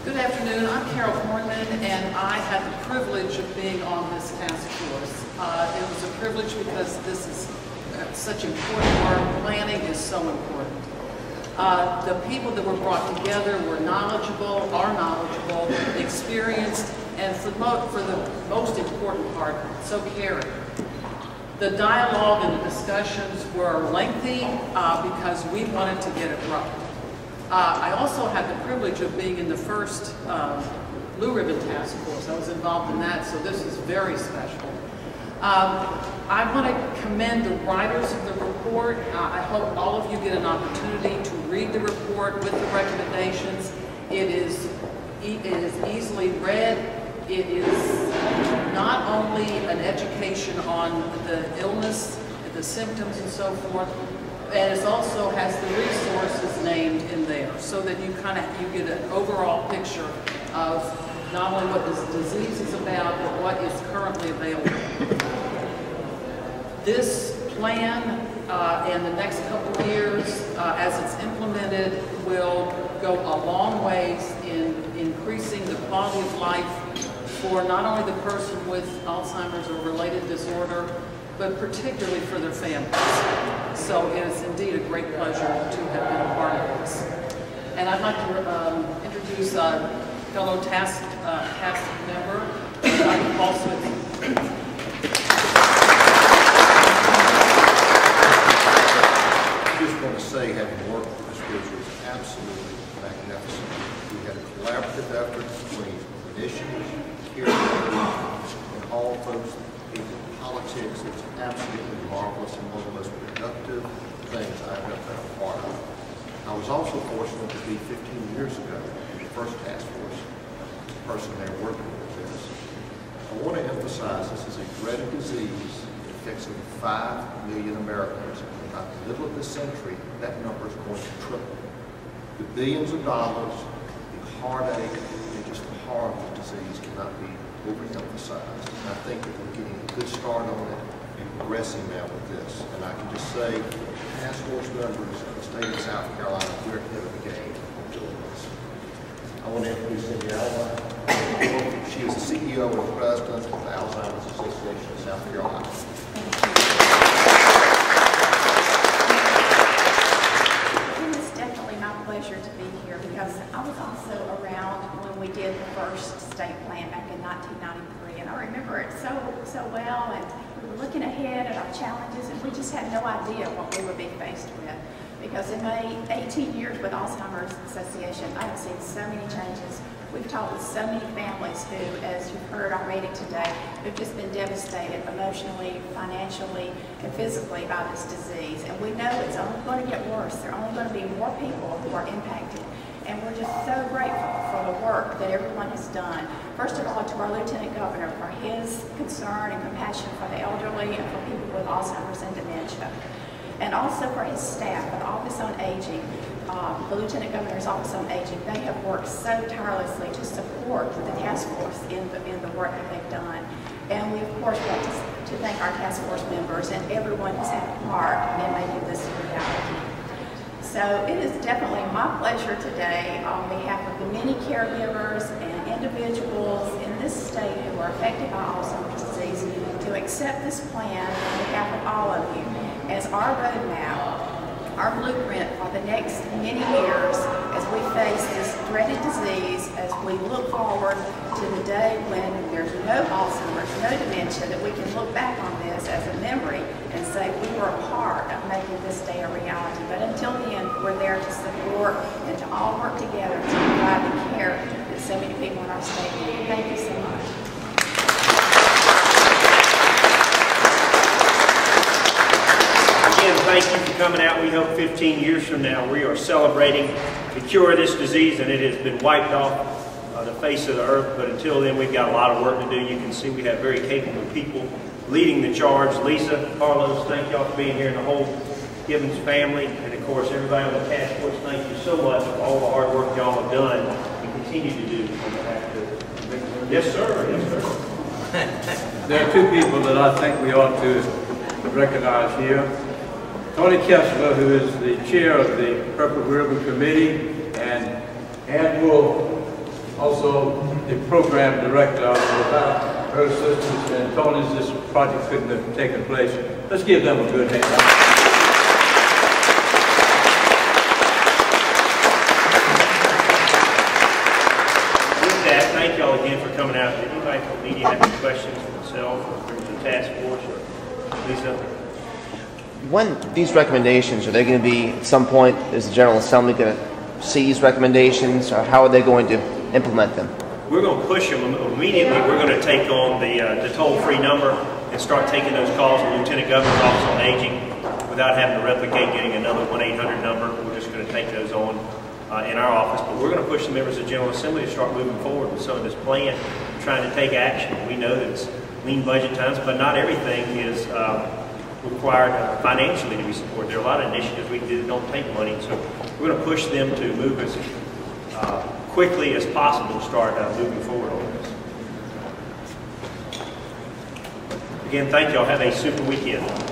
Good afternoon. I'm Carol Hornman, and I had the privilege of being on this task force. It was a privilege because this is such important work. Planning is so important. The people that were brought together were knowledgeable, are knowledgeable, experienced, and for the most important part, so caring. The dialogue and the discussions were lengthy because we wanted to get it right. I also had the privilege of being in the first Blue Ribbon Task Force. I was involved in that, so this is very special. I want to commend the writers of the report. I hope all of you get an opportunity to read the report with the recommendations. It is easily read. It is not only an education on the illness, the symptoms, and so forth, and it also has the resources named in there, so that you get an overall picture of not only what this disease is about, but what is currently available. This plan and the next couple of years, as it's implemented, will go a long ways in increasing the quality of life for not only the person with Alzheimer's or related disorder, but particularly for their families. So it is indeed a great pleasure to have been a part of this. And I'd like to introduce a fellow task member, Dr. Paul Smith. I just want to say, having worked with this group was absolutely magnificent. We had a collaborative effort between clinicians, caregivers, and all folks in politics. It was absolutely marvelous and one of the most productive things I've ever been a part of. I was also fortunate to be 15 years ago in the first task force, the person there working with this. I want to emphasize this is a dreaded disease. It affects over 5 million Americans. By the middle of this century, that number is going to triple. The billions of dollars, the heartache, and just the harm of the disease cannot be overemphasized. And I think that we're getting a good start on it and progressing now with this. And I can just say, task force members of the state of South Carolina, we're ahead of the game on doing this. I want to introduce Cindy Alzheimer. She is the CEO and president of the Alzheimer's Association of South Carolina. It was definitely my pleasure to be here because I was also around when we did the first state plan back in 1993, and I remember it so well, and we were looking ahead at our challenges, and we just had no idea what we would be faced with. Because in my 18 years with Alzheimer's Association, I have seen so many changes. We've talked with so many families who, as you've heard already today, have just been devastated emotionally, financially, and physically by this disease. And we know it's only going to get worse. There are only going to be more people who are impacted. And we're just so grateful for the work that everyone has done. First of all, to our Lieutenant Governor for his concern and compassion for the elderly and for people with Alzheimer's and dementia. And also for his staff, the Office on Aging, the Lieutenant Governor's Office on Aging. They have worked so tirelessly to support the task force in the work that they've done. And we, of course, want to thank our task force members and everyone who's had a part in making this a reality. So it is definitely my pleasure today on behalf of the many caregivers and individuals in this state who are affected by Alzheimer's disease to accept this plan on behalf of all of you as our roadmap, our blueprint for the next many years as we face this dreaded disease, as we look forward to the day when there's no Alzheimer's, no dementia, that we can look back on this as a memory and say we were a part of making this day a reality. But until then, we're there to support and to all work together to provide the care that so many people in our state need. Thank you so much. Again, thank you for coming out. We hope 15 years from now we are celebrating the cure of this disease and it has been wiped off the face of the earth. But until then, we've got a lot of work to do. You can see we have very capable people leading the charge. Lisa, Carlos, thank y'all for being here, and the whole Gibbons family, and of course everybody on the task force. Thank you so much for all the hard work y'all have done and continue to do on behalf of Yes, sir. Yes, sir. There are two people that I think we ought to recognize here. Tony Kessler, who is the chair of the Purple Ribbon Committee and annual also the program director. Without her assistance and Tony's, this project couldn't have taken place. Let's give them a good hand. Thank you all again for coming out. Did anybody from the media have any questions for myself or for the task force or Lisa? When these recommendations, are they going to be, at some point, is the General Assembly going to see these recommendations, or how are they going to implement them? We're going to push them immediately. We're going to take on the toll-free number and start taking those calls from the Lieutenant Governor's Office on Aging without having to replicate getting another 1-800 number. We're just going to take those on in our office, but we're going to push the members of the General Assembly to start moving forward with some of this plan, trying to take action. We know that it's lean budget times, but not everything is required financially to be supported. There are a lot of initiatives we do that don't take money, so we're going to push them to move as quickly as possible to start moving forward on this. Again, thank you all. Have a super weekend.